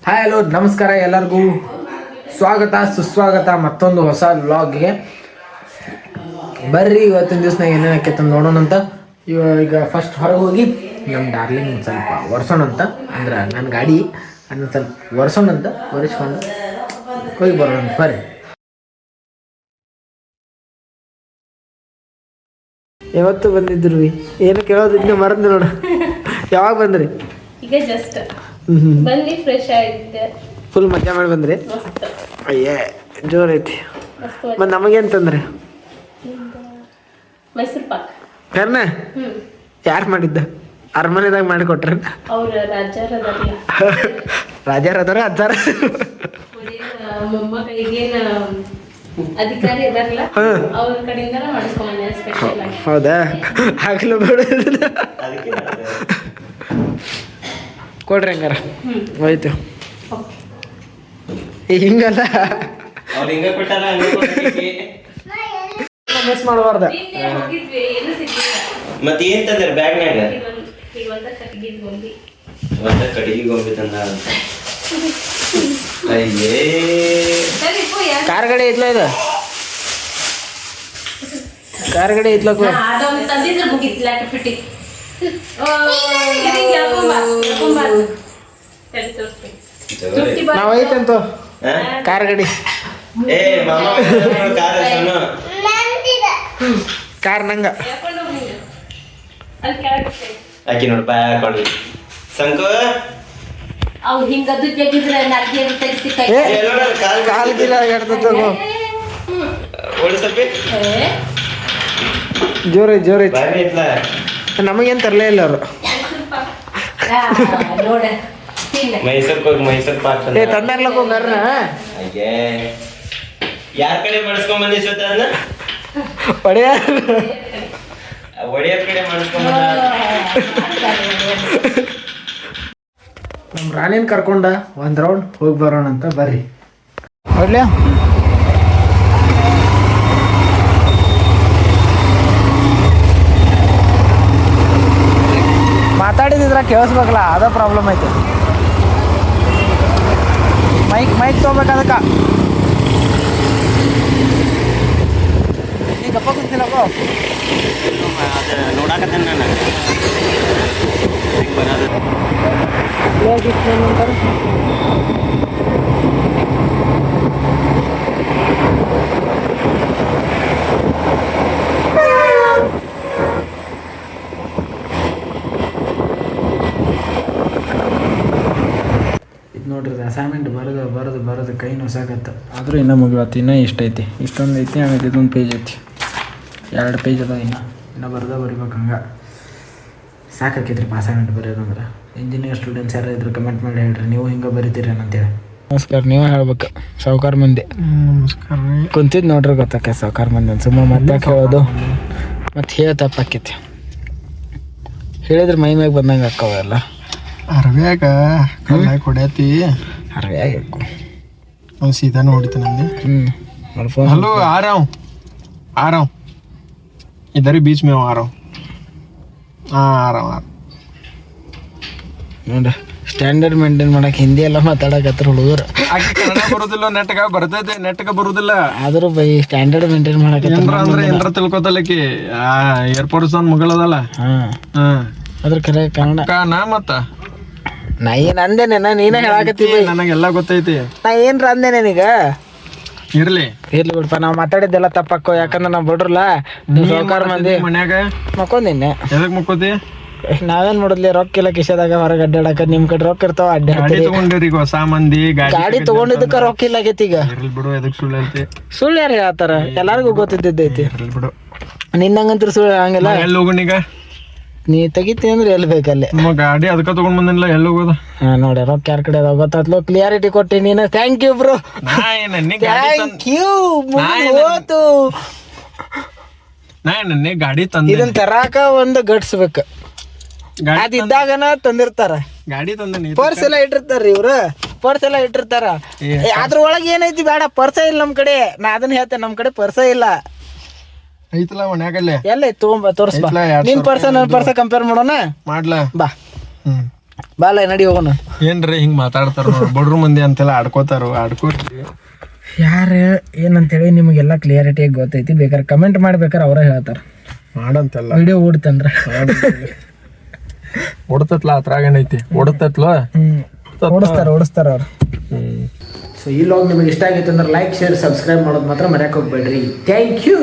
Hi hello ನಮಸ್ಕಾರ ಎಲ್ಲರಿಗೂ ಸ್ವಾಗತ ಸುಸ್ವಾಗತ ಮತ್ತೊಂದು ಹೊಸ ವ್ಲಾಗ್ಗೆ. ಬರ್ರಿ ಇವತ್ತಿನ ದಿವಸನಾಗ ಏನೇನು ಆಕೈತೆ ನೋಡೋಣ ಅಂತ. ಈಗ ಫಸ್ಟ್ ಹೊರಗೆ ಹೋಗಿ ನಮ್ಮ ಡಾರ್ಲಿಂಗ್ ಸ್ವಲ್ಪ ಒರೆಸೋಣ ಅಂತ, ಅಂದ್ರೆ ನನ್ನ ಗಾಡಿ ಅದನ್ನ ಸ್ವಲ್ಪ ಒರೆಸೋಣ ಅಂತ, ಒರೆಸ್ಕೊಂಡು ಹೋಗಿ ಬರೋಣ ಅಂತ. ಬರ್ರಿ. ಯಾವತ್ತು ಬಂದಿದ್ರು ಏನು ಕೇಳೋದು ಇನ್ನು ಮರೆದು ನೋಡ. ಯಾವಾಗ ಬಂದ್ರಿ? ಈಗ ಜಸ್ಟ್ ಬಂದು ಫ್ರೆಶ್ ಆಗಿದ್ದೆ, ಫುಲ್ ಮಜಾ ಮಾಡಿ ಬಂದ್ರಿ. ಅಯ್ಯೇ ಜೋರ್ ಐತಿ. ಮತ್ತು ನಮಗೇನು ತಂದ್ರೆ? ಮೈಸೂರು ಪಾಕ್. ಕರ್ನ ಯಾರು ಮಾಡಿದ್ದ? ಅರಮನೆದಾಗ ಮಾಡಿಕೊಟ್ರ? ಅವ್ರ ರಾಜಾರ ಅದಾರ ಅಜ್ಜಾರ ಮೊಮ್ಮಗ ಈಗೇನ ಅಧಿಕಾರಿ ಇದಾರಲ್ಲ ಅವ್ರ ಕಡೆಯಿಂದ ಮಾಡಿಸ್ಕೊಂಡೆ ಸ್ಪೆಷಲ್ ಆಗಿ. ಹೌದಾ? ಆಗ್ಲೂ ಬೇಡ ಕೊಡ್ರಿ ಹಂಗಾರ. ಹೋಯ್ತು ಹಿಂಗಲ್ಲ ಮಿಸ್ ಮಾಡಬಾರ್ದ. ಮತ್ತೆ ಏನ್ ತಂದ್ರೆ ಬ್ಯಾಗ್ನಾಗ? ಒಂದ ಕಡಿಗೆ ಗೊಂಬೆ ತಂದ. ಅಯ್ಯೇ ಕಾರ್ ಗಾಡಿ ಐತ್ಲ ಇದು? ಕಾರ್ ಗಾಡಿ ಐತ್ಲಕ್ಕ ತಂದಿದ್ರೆ ಮುಗಿತ್ಲ ಫಿಟ್ಟಿ. ನಾವ್ ಐತಂತ ಕಾರ್ ಗಾಡಿ. ಏ ಮಾಮ ಕಾರ್ ಸಣ್ಣ ಕಾರ್ ನಂಗ ಆಕಿ ನೋಡ್ ಬಾ ಹಾಕೊಂಡು ಸಂಕು ಅವ್ ಹಿಂಗದ್ದು ಜಗಿದ್ರೆ ನಾಲ್ಗೆ ತೆಗಿತಿ ಕೈ ಕಾಲ್ ಗಿಲ ಎಡ್ತದ. ಓಡಿಸಪ್ಪಿ ಜೋರೈತಿ ಜೋರೈತಿ. ಬಾರಿ ಐತ್ಲ. ನಮಗೇನ್ ತರಲೇ ಇಲ್ಲ ಅವರು. ನೋಡ ಮೈಸೂರ್ ಪಾಕ್ ತಂದಾರ್ಲಕ್ಕ ಹೋಗಾರ. ಅಯ್ಯೇ ಯಾರ ಕಡೆ ಮಾಡಿಸ್ಕೊಂಡ್ ಬಂದಿ ಸ್ವತ ಅನ್ನ? ಒಡೆಯ ಒಡೆಯರ್ ಕಡೆ ಮಾಡಿಸ್ಕೊಂಡ್ ಬಂದ. ನಮ್ಮ ರಾಣಿನ ಕರ್ಕೊಂಡ ಒಂದ್ ರೌಂಡ್ ಹೋಗಿ ಬರೋಣ ಅಂತ. ಬರ್ರಿ ಹೊಡ್ಲ್ಯಾ. ಮಾತಾಡಿದ್ರ ಕೇಳಿಸ್ಬೇಕಲ್ಲ, ಅದ ಪ್ರಾಬ್ಲಮ್ ಐತೆ. ಮೈಕ್ ತೊಗೋಬೇಕು ಅದಕ್ಕೆ. ಈಗ ಗಪ್ಪ ಕುಂತಿಲ್ಲಕ್ಕೋ ನೋಡಾಕತ್ತೇನೆ ನಾನು ನೋಡ್ರಿ ಅಸೈನ್ಮೆಂಟ್ ಬರೋದು ಕೈ ನೋಸಾಕತ್ತ. ಆದರೂ ಇನ್ನೂ ಮುಗಿವತ್ತು. ಇನ್ನೂ ಇಷ್ಟ ಐತಿ, ಇಷ್ಟೊಂದು ಐತಿ. ಆಮೇಲೆ ಇದೊಂದು ಪೇಜ್ ಐತಿ, 2 ಪೇಜ್ ಅದ. ಇನ್ನೂ ಬರಿಬೇಕು. ಹಂಗೆ ಸಾಕಾಕೈತ್ರಿ ಅಸೈನ್ಮೆಂಟ್ ಬರೆಯೋದಂದ್ರೆ. ಇಂಜಿನಿಯರ್ ಸ್ಟೂಡೆಂಟ್ಸ್ ಯಾರು ಇದ್ರೆ ಕಮೆಂಟ್ ಮಾಡಿ ಹೇಳ್ರಿ, ನೀವು ಹಿಂಗೆ ಬರಿತೀರಿ ಅಂತೇಳಿ. ನಮಸ್ಕಾರ. ನೀವೇ ಹೇಳ್ಬೇಕು. ಸಾವುಕಾರ ಮಂದಿ ನಮಸ್ಕಾರ ಕುಂತಿದ್ದು ನೋಡ್ರಿ, ಗೊತ್ತಾಕ ಸಾವುಕಾರ ಮಂದಿ ಅಂತ. ಸುಮ್ಮ ಮತ್ತೆ ಹೇಳೋದು, ಮತ್ತು ಹೇಳಿ ತಪ್ಪಾಕೈತಿ. ಹೇಳಿದ್ರೆ ಮೈ ಮ್ಯಾಗ ಬಂದಂಗೆ ಅಕ್ಕವೆಲ್ಲ. ಅರ್ವ್ಯಾಗ ಕಲ್ಲಾಗಿ ಹೊಡ್ಯಾತಿ. ಅರ್ವ್ಯಾಗ ಅವ್ನು ಸೀದಾನು ಹೊಡಿತ ನಮ್ದು. ಹಲೋ आ रहा हूँ इधर ही बीच में आ रहा हूँ. हाँ आ रहा हूँ. ನೋಡ ಸ್ಟ್ಯಾಂಡರ್ಡ್ ಮೇಂಟೈನ್ ಮಾಡಕ್ಕೆ ಹಿಂದಿ ಎಲ್ಲ ಮಾತಾಡಕತ್ರ ಹುಡುಗರು. ಆಕೆ ಕನ್ನಡ ಬರೋದಿಲ್ಲ, ನೆಟ್ಗ ಬರ್ತೈತೆ, ನೆಟ್ಗ ಬರೋದಿಲ್ಲ. ಆದ್ರೂ ಬೈ ಸ್ಟ್ಯಾಂಡರ್ಡ್ ಮೇಂಟೈನ್ ಮಾಡಕತ್ರ ಅಂದ್ರೆ ಏನ್ರ ತಿಳ್ಕೊತಲಕಿ. ಏರ್ಪೋರ್ಟ್ಸ್ ಒಂದು ಮಗಳದಲ್ಲ. ಹಾಂ ಅದ್ರ ಕರೆ ಕನ್ನಡ ನಾ ಮತ್ತ ನಾ ಏನು ಅಂದೇನೇನ? ನೀನೇ ಹೇಳಾಕತ್ತೀವಿ. ನನಗೆಲ್ಲ ಗೊತ್ತೈತಿ. ನಾ ಏನ್ರ ಅಂದೇನೇನೀಗ? ಇರ್ಲಿ ಬಿಡ್ಪ. ನಾವು ಮಾತಾಡಿದ್ದೆಲ್ಲ ತಪ್ಪಕ್ಕೋ, ಯಾಕಂದ್ರೆ ನಾವು ಬಿಡ್ರಲ್ಲ. ಸಾವುಕಾರ ಮಂದಿ ಮನ್ಯಾಗ ಮಕ್ಕೊಂದಿನ್ನೆ. ಎದಕ್ ಮಕ್ಕೋತಿ? ನಾವೇನ್ ಮಾಡುದ್ಲಿ, ರೊಕ್ಕ ಇಲ್ಲ ಕಿಶದಾಗ ಹೊರಗೆ ಅಡ್ಡಾಡಕ. ನಿಮ್ ಕಡೆ ರೊಕ್ಕ ಇರ್ತಾವ, ಗಾಡಿ ತಗೊಂಡಿರಿ ಈಗ ಹೊಸ ಮಂದಿ. ಗಾಡಿ ತಗೊಂಡಿದ್ದಕ್ಕ ರೊಕ್ಕ ಇಲ್ಲ ಆಗೈತಿ ಈಗ. ಇರ್ಲಿ ಬಿಡು, ಎದಕ್ ಸುಳ್ಳು ಹೇಳ್ತಿ? ಸುಳ್ಳು ಯಾರು ಹೇಳ್ತಾರ? ಎಲ್ಲಾರ್ಗು ಗೊತ್ತಿದ್ದೈತಿ. ಇರ್ಲಿ ಬಿಡು. ನಿನ್ನಂಗಂತ್ರ ಸುಳ್ಳು ಹಂಗಿಲ್ಲ. ಎಲ್ಲಿ ಹೋಗೋಣೀಗ? ನೀ ತೆಗಿತಿ ಅಂದ್ರೆ ಎಲ್ಲಿ ಬೇಕಲ್ಲಿ. ನಮ್ಮ ಗಾಡಿ ಅದಕ್ಕ ತಗೊಂಡ್ ಬಂದಿಲ್ಲ, ಎಲ್ಲಿ ಹೋಗೋದು? ಹಾ ನೋಡಿ, ರೊಕ್ಕ ಯಾರ ಕಡೆ ಅದಾವ ಗೊತ್ತಾತ್ಲೋ. ಕ್ಲಿಯಾರಿಟಿ ಕೊಟ್ಟಿ ನೀನು. Thank you bro, thank you. ಹೋತು ನನ್ನೇ ಗಾಡಿ ತಂದ. ಇದನ್ ತರಾಕ ಒಂದು ಗಡ್ಸ್ಬೇಕು. ಅದಿದ್ದಾಗನ ತಂದಿರ್ತಾರ. ಗಾಡಿ ತಂದ ಪರ್ಸ್ ಎಲ್ಲ ಇಟ್ಟಿರ್ತಾರ ಇವ್ರು. ಪರ್ಸ್ ಎಲ್ಲ ಇಟ್ಟಿರ್ತಾರ. ಅದ್ರೊಳಗೆ ಏನೈತಿ ಬೇಡ, ಪರ್ಸ ಇಲ್ಲ ನಮ್ ಕಡೆ. ನಾ ಅದನ್ನ ಹೇಳ್ತೇನೆ, ನಮ್ ಕಡೆ ಪರ್ಸ ಇಲ್ಲ. ಐತಲ್ಲ ಮನ್ಯಾಗಲ್ಲೇ ಎಲ್ಲ ತಗೊಂಬ ತೋರಿಸ್ಬಾ. ನಿನ್ ಪರ್ಸ ನನ್ನ ಪರ್ಸ ಕಂಪೇರ್ ಮಾಡೋಣ. ಮಾಡ್ಲಾ ಬಾ. ಬಾಲ ನಡಿ ಹೋಗೋಣ. ಏನ್ರಿ ಹಿಂಗ್ ಮಾತಾಡ್ತಾರ ಬಡ್ರು ಮಂದಿ ಅಂತೆಲ್ಲ ಆಡ್ಕೋರಿ. ಯಾರು ಏನಂತೇಳಿ ನಿಮಗೆಲ್ಲ ಕ್ಲಿಯರಿಟಿಯಾಗಿ ಗೊತ್ತೈತಿ. ಬೇಕಾದ್ರೆ ಕಮೆಂಟ್ ಮಾಡ್ಬೇಕಾರೆ ಅವರೇ ಹೇಳ್ತಾರೆ. ಮಾಡಂತೆಲ್ಲ ವಿಡಿಯೋ ಓಡ್ತಂದ್ರ ಓಡ್ತತ್ಲ ಅದ್ರಾಗ ಏನೈತಿ ಓಡತತ್ಲ ಓಡಿಸ್ತಾರ ಅವ್ರು. ಸೊ ಈ ಲಾಗ್ ನಿಮಗೆ ಇಷ್ಟ ಆಗಿತ್ತು ಅಂದ್ರೆ ಲೈಕ್ ಶೇರ್ ಸಬ್ಸ್ಕ್ರೈಬ್ ಮಾಡೋದು ಮಾತ್ರ ಮರ್ಯಾಕೆ ಹೋಗ್ಬೇಡ್ರಿ. Thank you.